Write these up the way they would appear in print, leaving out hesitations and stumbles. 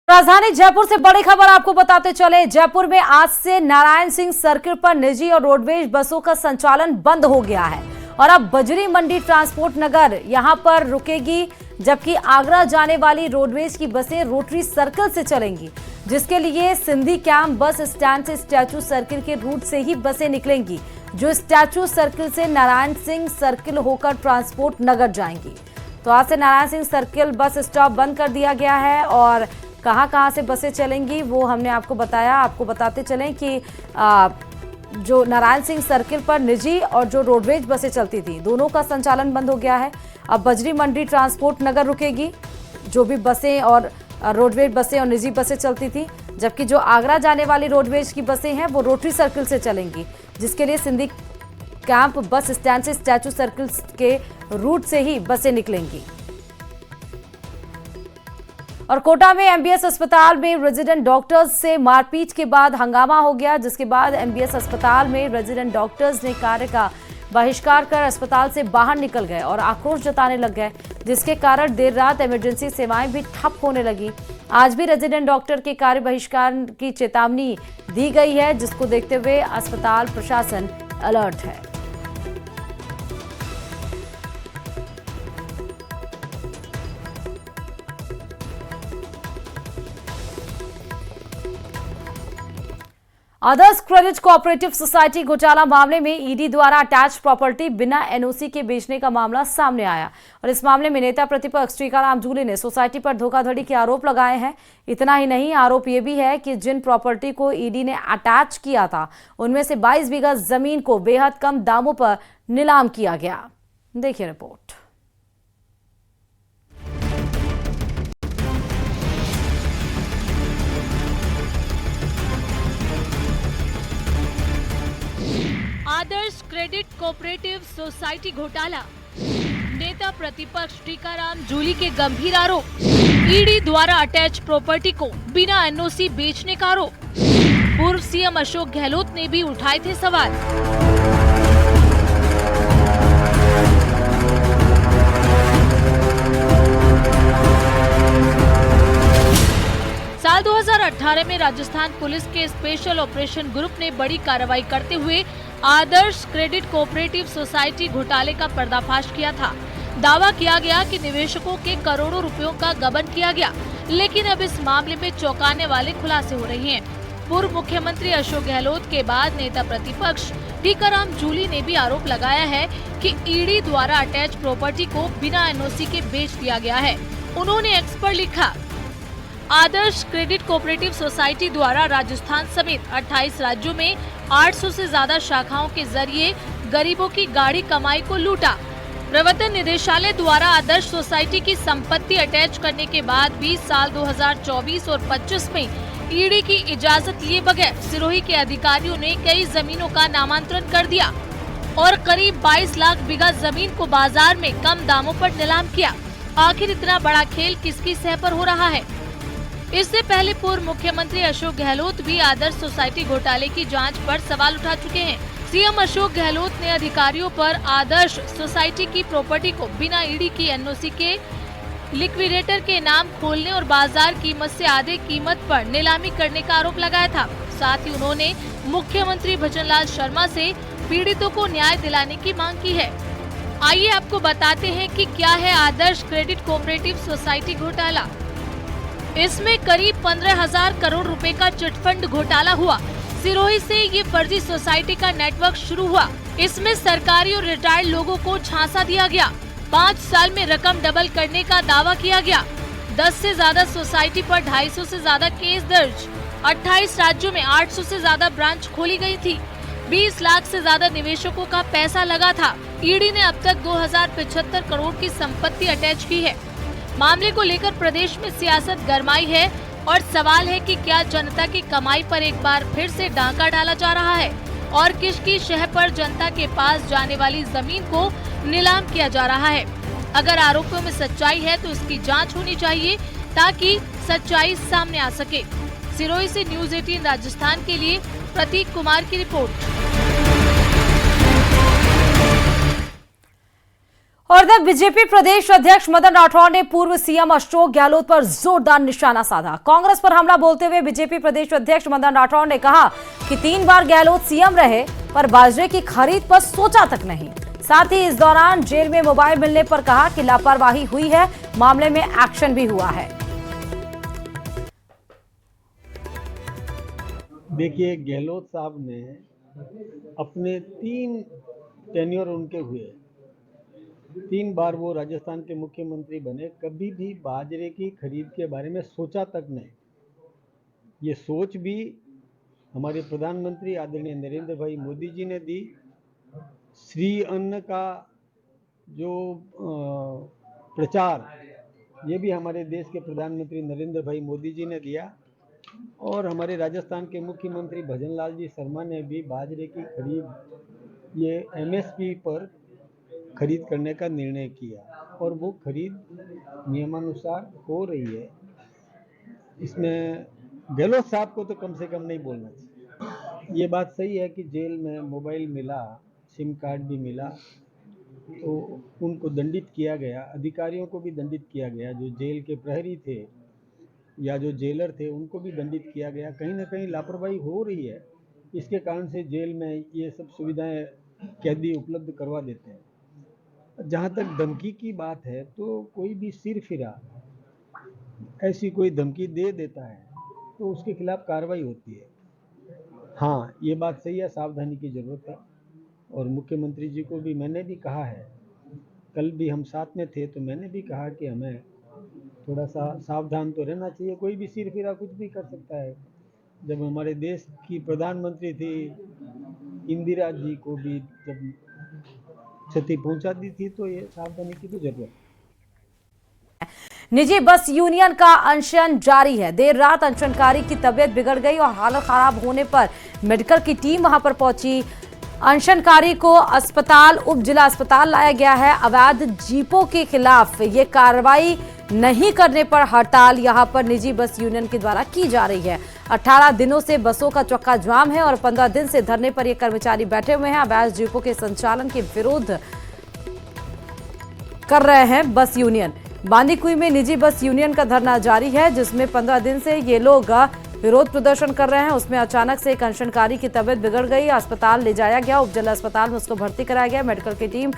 राजधानी जयपुर से बड़ी खबर आपको बताते चले। जयपुर में आज से नारायण सिंह सर्किल पर निजी और रोडवेज बसों का संचालन बंद हो गया है और अब बजरी मंडी ट्रांसपोर्ट नगर यहां पर रुकेगी, जबकि आगरा जाने वाली रोडवेज की बसें रोटरी सर्किल से चलेंगी, जिसके लिए सिंधी कैंप बस स्टैंड से स्टैचू सर्किल के रूट से ही बसें निकलेंगी, जो स्टैचू सर्किल से नारायण सिंह सर्किल होकर ट्रांसपोर्ट नगर जाएंगी। तो आज से Narayan Singh circle bus stop बंद कर दिया गया है और कहां से बसें चलेंगी वो हमने आपको बताया। आपको बताते चलें कि जो नारायण सिंह सर्किल पर निजी और जो रोडवेज बसें चलती थी, दोनों का संचालन बंद हो गया है। अब बजरी मंडी ट्रांसपोर्ट नगर रुकेगी, जो भी बसें और रोडवेज बसें और निजी बसें चलती थी, जबकि जो आगरा जाने वाली रोडवेज की बसें हैं वो रोटरी सर्किल से चलेंगी, जिसके लिए सिंधी कैंप बस स्टैंड से स्टैचू सर्किल के रूट से ही बसें निकलेंगी। और कोटा में एमबीएस अस्पताल में रेजिडेंट डॉक्टर्स से मारपीट के बाद हंगामा हो गया, जिसके बाद एमबीएस अस्पताल में रेजिडेंट डॉक्टर्स ने कार्य का बहिष्कार कर अस्पताल से बाहर निकल गए और आक्रोश जताने लग गए, जिसके कारण देर रात इमरजेंसी सेवाएं भी ठप होने लगी। आज भी रेजिडेंट डॉक्टर के कार्य बहिष्कार की चेतावनी दी गई है, जिसको देखते हुए अस्पताल प्रशासन अलर्ट है। आदर्श क्रेडिट कोऑपरेटिव सोसाइटी घोटाला मामले में ईडी द्वारा अटैच प्रॉपर्टी बिना एनओसी के बेचने का मामला सामने आया और इस मामले में नेता प्रतिपक्ष टीकाराम जूली ने सोसाइटी पर धोखाधड़ी के आरोप लगाए हैं। इतना ही नहीं, आरोप यह भी है कि जिन प्रॉपर्टी को ईडी ने अटैच किया था, उनमें से 22 बीघा जमीन को बेहद कम दामों पर नीलाम किया गया। देखिए रिपोर्ट। आदर्श क्रेडिट कोऑपरेटिव सोसाइटी घोटाला, नेता प्रतिपक्ष टीकाराम जूली के गंभीर आरोप, ईडी द्वारा अटैच प्रॉपर्टी को बिना एनओसी बेचने का आरोप। पूर्व सीएम अशोक गहलोत ने भी उठाए थे सवाल। साल 2018 में राजस्थान पुलिस के स्पेशल ऑपरेशन ग्रुप ने बड़ी कार्रवाई करते हुए आदर्श क्रेडिट कोऑपरेटिव सोसाइटी घोटाले का पर्दाफाश किया था। दावा किया गया कि निवेशकों के करोड़ों रुपयों का गबन किया गया, लेकिन अब इस मामले में चौंकाने वाले खुलासे हो रहे हैं। पूर्व मुख्यमंत्री अशोक गहलोत के बाद नेता प्रतिपक्ष टीकाराम जूली ने भी आरोप लगाया है कि ईडी द्वारा अटैच प्रॉपर्टी को बिना एनओसी के बेच दिया गया है। उन्होंने एक्स पर लिखा, आदर्श क्रेडिट कोऑपरेटिव सोसाइटी द्वारा राजस्थान समेत 28 राज्यों में 800 से ज्यादा शाखाओं के जरिए गरीबों की गाढ़ी कमाई को लूटा। प्रवर्तन निदेशालय द्वारा आदर्श सोसाइटी की संपत्ति अटैच करने के बाद 20 साल 2024 और 25 में ईडी की इजाजत लिए बगैर सिरोही के अधिकारियों ने कई जमीनों का नामांतरण कर दिया और करीब 22 लाख बीघा जमीन को बाजार में कम दामों पर नीलाम किया। आखिर इतना बड़ा खेल किसकी सह पर हो रहा है? इससे पहले पूर्व मुख्यमंत्री अशोक गहलोत भी आदर्श सोसाइटी घोटाले की जांच पर सवाल उठा चुके हैं। सीएम अशोक गहलोत ने अधिकारियों पर आदर्श सोसाइटी की प्रॉपर्टी को बिना ईडी की एनओसी के लिक्विडेटर के नाम खोलने और बाजार कीमत से आधे कीमत पर नीलामी करने का आरोप लगाया था। साथ ही उन्होंने मुख्यमंत्री भजनलाल शर्मा से पीड़ितों को न्याय दिलाने की मांग की है। आइए आपको बताते हैं कि क्या है आदर्श क्रेडिट कोऑपरेटिव सोसाइटी घोटाला। इसमें करीब 15,000 करोड़ रुपए का चिटफंड घोटाला हुआ। सिरोही से ये फर्जी सोसाइटी का नेटवर्क शुरू हुआ। इसमें सरकारी और रिटायर्ड लोगों को झांसा दिया गया। 5 साल में रकम डबल करने का दावा किया गया। 10 से ज्यादा सोसाइटी पर 250 से ज्यादा केस दर्ज। 28 राज्यों में 800 से ज्यादा ब्रांच खोली गई थी। 20 लाख से ज्यादा निवेशकों का पैसा लगा था। ईडी ने अब तक 2075 करोड़ की संपत्ति अटैच की है। मामले को लेकर प्रदेश में सियासत गरमाई है और सवाल है कि क्या जनता की कमाई पर एक बार फिर से डाका डाला जा रहा है और किसकी शह पर जनता के पास जाने वाली जमीन को नीलाम किया जा रहा है। अगर आरोपों में सच्चाई है तो इसकी जांच होनी चाहिए ताकि सच्चाई सामने आ सके। सिरोही से न्यूज़ 18 राजस्थान के लिए प्रतीक कुमार की रिपोर्ट। और इधर बीजेपी प्रदेश अध्यक्ष मदन राठौर ने पूर्व सीएम अशोक गहलोत पर जोरदार निशाना साधा। कांग्रेस पर हमला बोलते हुए बीजेपी प्रदेश अध्यक्ष मदन राठौर ने कहा कि 3 बार गहलोत सीएम रहे पर बाजरे की खरीद पर सोचा तक नहीं। साथ ही इस दौरान जेल में मोबाइल मिलने पर कहा कि लापरवाही हुई है, मामले में एक्शन भी हुआ है। देखिए, गहलोत साहब ने अपने 3 टेन्योर उनके हुए, 3 बार वो राजस्थान के मुख्यमंत्री बने, कभी भी बाजरे की खरीद के बारे में सोचा तक नहीं। ये सोच भी हमारे प्रधानमंत्री आदरणीय नरेंद्र भाई मोदी जी ने दी। श्री अन्न का जो प्रचार, ये भी हमारे देश के प्रधानमंत्री नरेंद्र भाई मोदी जी ने दिया। और हमारे राजस्थान के मुख्यमंत्री भजन लाल जी शर्मा ने भी बाजरे की खरीद ये MSP पर खरीद करने का निर्णय किया और वो खरीद नियमानुसार हो रही है। इसमें गहलोत साहब को तो कम से कम नहीं बोलना चाहिए। ये बात सही है कि जेल में मोबाइल मिला, सिम कार्ड भी मिला, तो उनको दंडित किया गया, अधिकारियों को भी दंडित किया गया, जो जेल के प्रहरी थे या जो जेलर थे उनको भी दंडित किया गया। कहीं ना कहीं लापरवाही हो रही है, इसके कारण से जेल में ये सब सुविधाएं कैदी उपलब्ध करवा देते हैं। जहाँ तक धमकी की बात है, तो कोई भी सिरफिरा ऐसी कोई धमकी दे देता है तो उसके खिलाफ कार्रवाई होती है। हाँ, ये बात सही है, सावधानी की ज़रूरत है। और मुख्यमंत्री जी को भी मैंने भी कहा है, कल भी हम साथ में थे तो मैंने भी कहा कि हमें थोड़ा सा सावधान तो रहना चाहिए। कोई भी सिरफिरा कुछ भी कर सकता है। जब हमारे देश की प्रधानमंत्री थी इंदिरा जी को भी जब क्षति पहुंचा दी थी, तो ये सावधानी की तो जरूरत है। निजी बस यूनियन का अनशन जारी है। देर रात अनशनकारी की तबीयत बिगड़ गई और हालत खराब होने पर मेडिकल की टीम वहां पर पहुंची। अनशनकारी को अस्पताल, उप जिला अस्पताल लाया गया है। अवैध जीपों के खिलाफ ये कार्रवाई नहीं करने पर हड़ताल यहां पर निजी बस यूनियन के द्वारा की जा रही है। 18 दिनों से बसों का चक्का जाम है और 15 दिन से धरने पर ये कर्मचारी बैठे हुए हैं। अवैध जीपों के संचालन के विरोध कर रहे हैं बस यूनियन। बांदीकुई में निजी बस यूनियन का धरना जारी है, जिसमें 15 दिन से ये लोग विरोध प्रदर्शन कर रहे हैं। उसमें अचानक से एक अनशनकारी की तबीयत बिगड़ गई, अस्पताल ले जाया गया, उप जिला अस्पताल में उसको भर्ती कराया गया। मेडिकल की टीम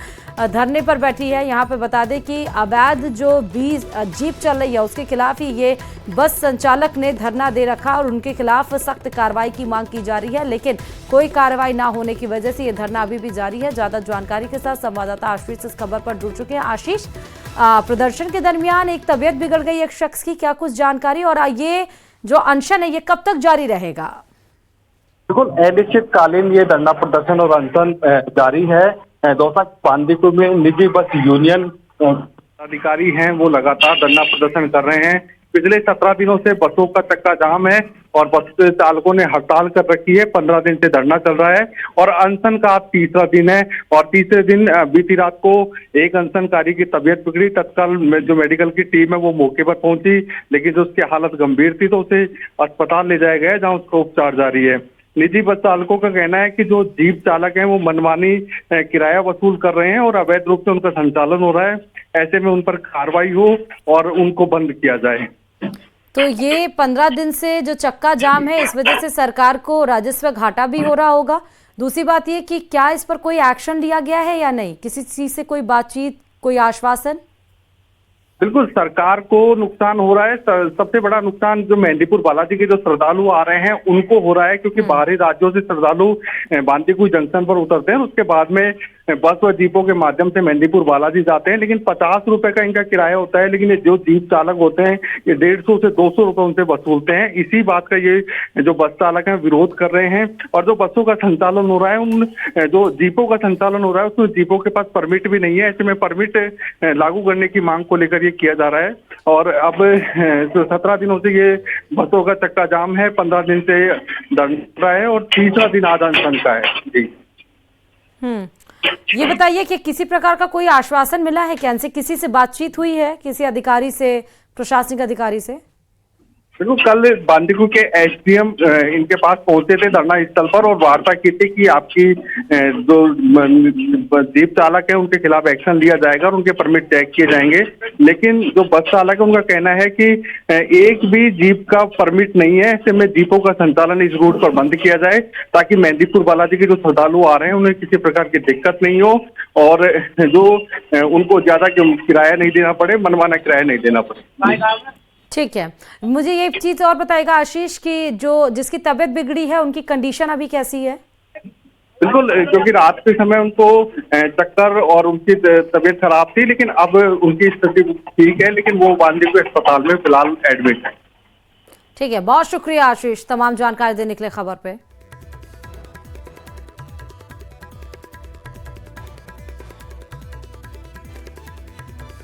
धरने पर बैठी है। यहाँ पे बता दें कि अवैध जो 20 जीप चल रही है उसके खिलाफ ही ये बस संचालक ने धरना दे रखा और उनके खिलाफ सख्त कार्रवाई की मांग की जा रही है, लेकिन कोई कार्रवाई ना होने की वजह से ये धरना अभी भी जारी है। ज्यादा जानकारी के साथ संवाददाता आशीष इस खबर पर जुड़ चुके हैं। आशीष, प्रदर्शन के दरमियान एक तबीयत बिगड़ गई एक शख्स की, क्या कुछ जानकारी, और ये जो अनशन है ये कब तक जारी रहेगा? बिल्कुल अनिश्चितकालीन ये धरना प्रदर्शन और अनशन जारी है। दोसा बांदीकुई में निजी बस यूनियन अधिकारी हैं, वो लगातार धरना प्रदर्शन कर रहे हैं। पिछले 17 दिनों से बसों का चक्का जाम है और बस चालकों ने हड़ताल कर रखी है। 15 दिन से धरना चल रहा है और अनशन का आज 3रा दिन है। और तीसरे दिन बीती रात को एक अनशनकारी की तबीयत बिगड़ी। तत्काल जो मेडिकल की टीम है वो मौके पर पहुंची, लेकिन जो उसकी हालत गंभीर थी तो उसे अस्पताल ले जाया गया, जहाँ उसका उपचार जारी है। निजी बस चालकों का कहना है कि जो जीप चालक हैं वो मनमानी किराया वसूल कर रहे हैं और अवैध रूप से उनका संचालन हो रहा है। ऐसे में उन पर कार्रवाई हो और उनको बंद किया जाए। तो ये 15 दिन से जो चक्का जाम है, इस वजह से सरकार को राजस्व घाटा भी हो रहा होगा। दूसरी बात ये कि क्या इस पर कोई एक्शन लिया गया है या नहीं, किसी चीज से कोई बातचीत, कोई आश्वासन? बिल्कुल, सरकार को नुकसान हो रहा है। सबसे बड़ा नुकसान जो मेहंदीपुर बालाजी के जो श्रद्धालु आ रहे हैं उनको हो रहा है, क्योंकि बाहरी राज्यों से श्रद्धालु बांदीकुई जंक्शन पर उतरते हैं, उसके बाद में बस व जीपों के माध्यम से मेहंदीपुर बालाजी जाते हैं। लेकिन 50 रुपए का इनका किराया होता है, लेकिन ये जो जीप चालक होते हैं ये 150 से 200 रुपए उनसे वसूलते हैं। इसी बात का ये जो बस चालक है विरोध कर रहे हैं। और जो बसों का संचालन हो रहा है, उन जो जीपों का संचालन हो रहा है उसमें जीपों के पास परमिट भी नहीं है। ऐसे में परमिट लागू करने की मांग को लेकर ये किया जा रहा है। और अब 17 दिनों से ये बसों का चक्का जाम है, 15 दिन से धरना है और 3रा दिन आज अनशन का है। जी, ये बताइए कि किसी प्रकार का कोई आश्वासन मिला है क्या? इनसे किसी से बातचीत हुई है, किसी अधिकारी से, प्रशासनिक अधिकारी से? बिल्कुल, कल बांदीकुई के एसडीएम इनके पास पहुंचे थे धरना स्थल पर और वार्ता की थी कि आपकी जो जीप चालक है उनके खिलाफ एक्शन लिया जाएगा और उनके परमिट चेक किए जाएंगे। लेकिन जो बस चालक है उनका कहना है कि एक भी जीप का परमिट नहीं है, ऐसे में जीपों का संचालन इस रूट पर बंद किया जाए ताकि मेहंदीपुर बालाजी के जो श्रद्धालु आ रहे हैं उन्हें किसी प्रकार की दिक्कत नहीं हो और जो उनको ज्यादा किराया नहीं देना पड़े, मनमाना किराया नहीं देना पड़े। ठीक है, मुझे ये चीज और बताएगा आशीष कि जो जिसकी तबीयत बिगड़ी है उनकी कंडीशन अभी कैसी है? बिल्कुल, क्योंकि रात के समय उनको चक्कर और उनकी तबीयत खराब थी, लेकिन अब उनकी स्थिति ठीक है, लेकिन वो बांदीकुई अस्पताल में फिलहाल एडमिट है। ठीक है, बहुत शुक्रिया आशीष तमाम जानकारी देने के लिए खबर पे।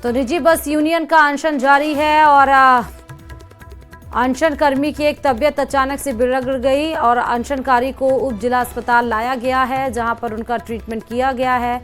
तो निजी बस यूनियन का अनशन जारी है और अनशन कर्मी की एक तबीयत अचानक से बिगड़ गई और अनशनकारी को उप जिला अस्पताल लाया गया है जहां पर उनका ट्रीटमेंट किया गया है।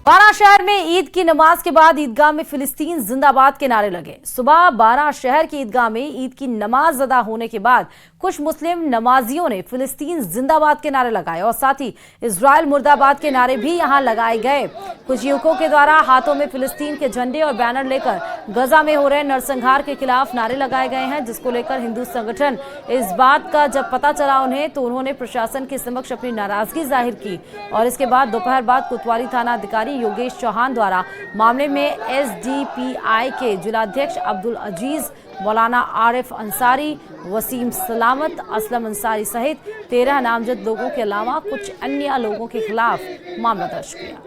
बारां शहर में ईद की नमाज के बाद ईदगाह में फिलिस्तीन जिंदाबाद के नारे लगे। सुबह बारां शहर की ईदगाह में ईद की नमाज अदा होने के बाद कुछ मुस्लिम नमाजियों ने फिलिस्तीन जिंदाबाद के नारे लगाए और साथ ही इजराइल मुर्दाबाद के नारे भी यहां लगाए गए। कुछ युवकों के द्वारा हाथों में फिलिस्तीन के झंडे और बैनर लेकर गजा में हो रहे नरसंहार के खिलाफ नारे लगाए गए हैं, जिसको लेकर हिंदू संगठन इस बात का जब पता चला उन्हें तो उन्होंने प्रशासन के समक्ष अपनी नाराजगी जाहिर की और इसके बाद दोपहर बाद कोतवाली थाना अधिकारी योगेश चौहान द्वारा मामले में एसडीपीआई के जिलाध्यक्ष अब्दुल अजीज, मौलाना आरिफ अंसारी, वसीम सलामत, असलम अंसारी सहित 13 नामजद लोगों के अलावा कुछ अन्य लोगों के खिलाफ मामला दर्ज किया।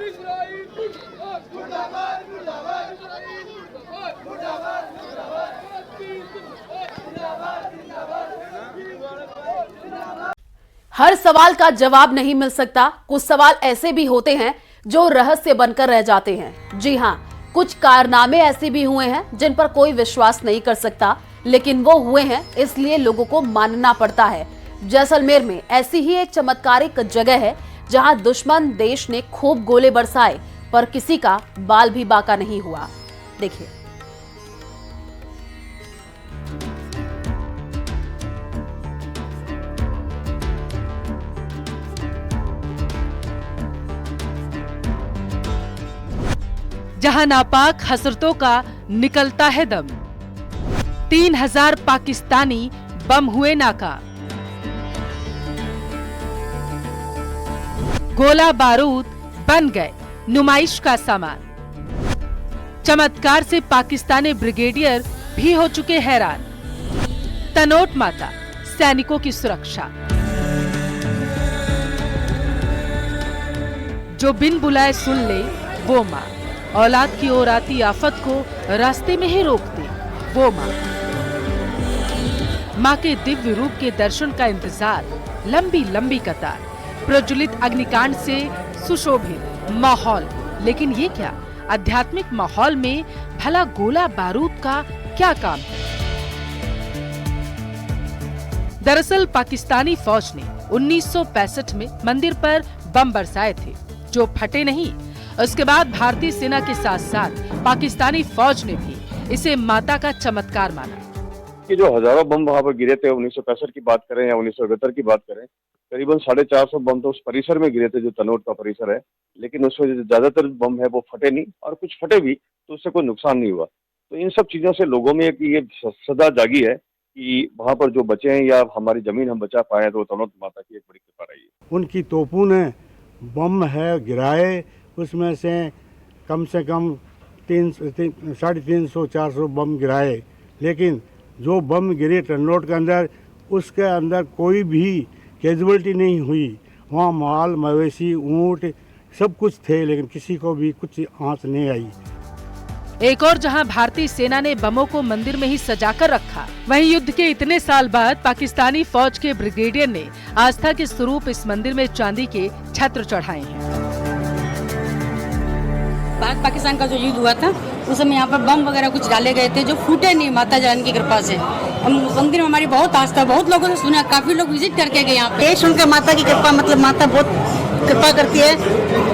हर सवाल का जवाब नहीं मिल सकता। कुछ सवाल ऐसे भी होते हैं जो रहस्य बनकर रह जाते हैं। जी हाँ, कुछ कारनामे ऐसे भी हुए हैं जिन पर कोई विश्वास नहीं कर सकता, लेकिन वो हुए हैं इसलिए लोगों को मानना पड़ता है। जैसलमेर में ऐसी ही एक चमत्कारिक जगह है जहां दुश्मन देश ने खूब गोले बरसाए पर किसी का बाल भी बाका नहीं हुआ। देखिए। जहां नापाक हसरतों का निकलता है दम। 3000 पाकिस्तानी बम हुए नाकाम। गोला बारूद बन गए नुमाइश का सामान। चमत्कार से पाकिस्तानी ब्रिगेडियर भी हो चुके हैरान। तनोट माता सैनिकों की सुरक्षा। जो बिन बुलाए सुन ले वो माँ, औलाद की ओर आती आफत को रास्ते में ही रोक दे वो माँ। माँ के दिव्य रूप के दर्शन का इंतजार, लंबी लंबी कतार, प्रज्वलित अग्निकांड से सुशोभित माहौल। लेकिन ये क्या, आध्यात्मिक माहौल में भला गोला बारूद का क्या काम है? दरअसल पाकिस्तानी फौज ने 1965 में मंदिर पर बम बरसाए थे जो फटे नहीं। उसके बाद भारतीय सेना के साथ साथ पाकिस्तानी फौज ने भी इसे माता का चमत्कार माना। कि जो हजारों बम वहां पर गिरे थे, 1965 की बात करें या 1971 की बात करें, करीबन 450 बम तो उस परिसर में गिरे थे जो तनोट का परिसर है, लेकिन उसमें ज्यादातर बम है वो फटे नहीं और कुछ फटे भी तो उससे कोई नुकसान नहीं हुआ। तो इन सब चीजों से लोगों में ये सदा जागी है कि वहाँ पर जो बचे हैं या हमारी जमीन हम बचा पाए तो तनोट माता की एक बड़ी कृपा रही है। उनकी तोपों ने बम है गिराए, उसमें से कम 350-400 बम गिराए, लेकिन जो बम गिरे तनोट के अंदर उसके अंदर कोई भी कैजुअलिटी नहीं हुई। वहाँ माल मवेशी ऊँट सब कुछ थे, लेकिन किसी को भी कुछ आंच नहीं आई। एक और जहां भारतीय सेना ने बमों को मंदिर में ही सजाकर रखा, वहीं युद्ध के इतने साल बाद पाकिस्तानी फौज के ब्रिगेडियर ने आस्था के स्वरूप इस मंदिर में चांदी के छत्र चढ़ाए हैं। भारत पाकिस्तान का जो युद्ध हुआ था उस समय यहाँ पर बम वगैरह कुछ डाले गए थे जो फूटे नहीं, माता जान की कृपा से। हम मंदिर में हमारी बहुत आस्था, बहुत लोगों ने सुना, काफी लोग विजिट करके गए यहाँ पे। सुनकर माता की कृपा, मतलब माता बहुत कृपा करती है।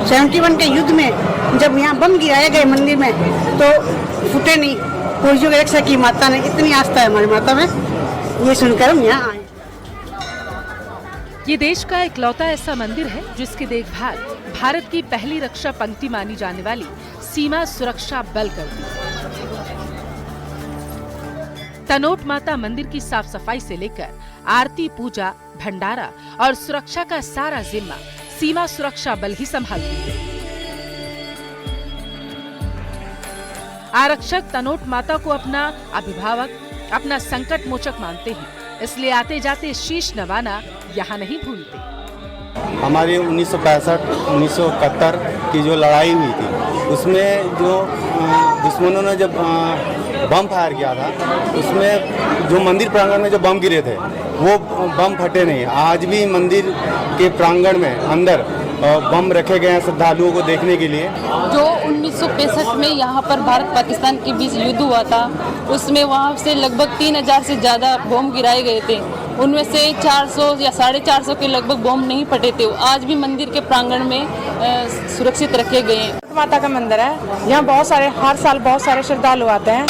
71 के युद्ध में जब यहाँ बम गिराए गए मंदिर में तो फूटे नहीं, पुरुषों की रक्षा की माता ने, इतनी आस्था है हमारी माता में, ये सुनकर हम यहाँ आए। ये देश का इकलौता ऐसा मंदिर है जिसकी देखभाल भारत की पहली रक्षा पंक्ति मानी जाने वाली सीमा सुरक्षा बल करती है। तनोट माता मंदिर की साफ सफाई से लेकर आरती, पूजा, भंडारा और सुरक्षा का सारा जिम्मा सीमा सुरक्षा बल ही संभालती है। आरक्षक तनोट माता को अपना अभिभावक, अपना संकट मोचक मानते हैं, इसलिए आते जाते शीश नवाना यहाँ नहीं भूलते। हमारी 1965-1971 की जो लड़ाई हुई थी, उसमें जो दुश्मनों ने जब बम फायर किया था, उसमें जो मंदिर प्रांगण में जो बम गिरे थे वो बम फटे नहीं। आज भी मंदिर के प्रांगण में अंदर बम रखे गए हैं श्रद्धालुओं को देखने के लिए। जो 1965 में यहाँ पर भारत पाकिस्तान के बीच युद्ध हुआ था, उसमें वहाँ से लगभग 3000 से ज़्यादा बम गिराए गए थे। उनमें से 400 या 450 के लगभग बम नहीं फटे थे। आज भी मंदिर के प्रांगण में सुरक्षित रखे गए हैं। माता का मंदिर है, यहाँ बहुत सारे, हर साल बहुत सारे श्रद्धालु आते हैं,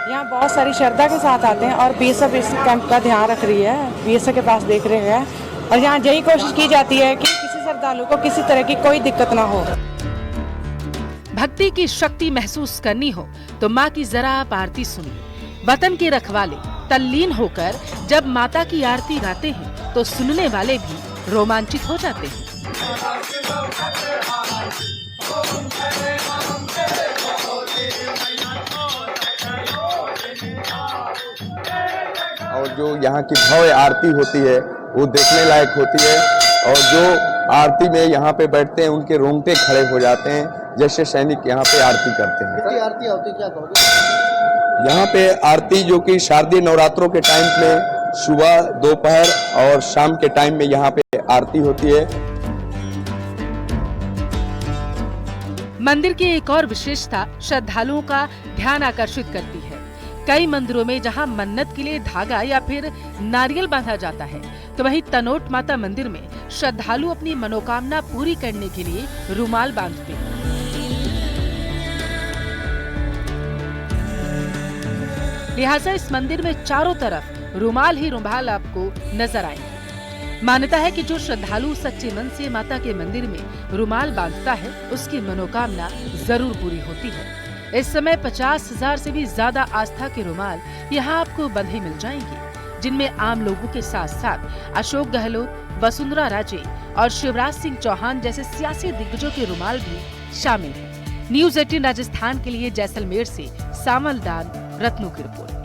यहाँ बहुत सारी श्रद्धा के साथ आते हैं और बीएसएफ इस कैंप का ध्यान रख रही है, बीएसएफ के पास देख रहे हैं और यहाँ यही कोशिश की जाती है कि किसी श्रद्धालु को किसी तरह की कोई दिक्कत ना हो। भक्ति की शक्ति महसूस करनी हो तो माँ की जरा आप आरती सुनिए। वतन के रखवाले तल्लीन होकर जब माता की आरती गाते हैं तो सुनने वाले भी रोमांचित हो जाते हैं। और जो यहाँ की भव्य आरती होती है वो देखने लायक होती है, और जो आरती में यहाँ पे बैठते हैं उनके रोंगटे खड़े हो जाते हैं, जैसे सैनिक यहाँ पे आरती करते हैं। कितनी आरती होती क्या कहोगे? यहाँ पे आरती जो कि शारदीय नवरात्रों के टाइम में सुबह, दोपहर और शाम के टाइम में यहाँ पे आरती होती है। मंदिर की एक और विशेषता श्रद्धालुओं का ध्यान आकर्षित करती है। कई मंदिरों में जहां मन्नत के लिए धागा या फिर नारियल बांधा जाता है, तो वहीं तनोट माता मंदिर में श्रद्धालु अपनी मनोकामना पूरी करने के लिए रुमाल बांधते हैं। लिहाजा इस मंदिर में चारों तरफ रुमाल ही रुमाल आपको नजर आएंगे। मान्यता है कि जो श्रद्धालु सच्चे मन से माता के मंदिर में रुमाल बांधता है, उसकी मनोकामना जरूर पूरी होती है। इस समय 50,000 से भी ज्यादा आस्था के रुमाल यहाँ आपको बंधे मिल जाएंगे, जिनमें आम लोगों के साथ साथ अशोक गहलोत, वसुंधरा राजे और शिवराज सिंह चौहान जैसे सियासी दिग्गजों के रुमाल भी शामिल हैं। न्यूज़ 18 राजस्थान के लिए जैसलमेर से सामलदान रत्नू की रिपोर्ट।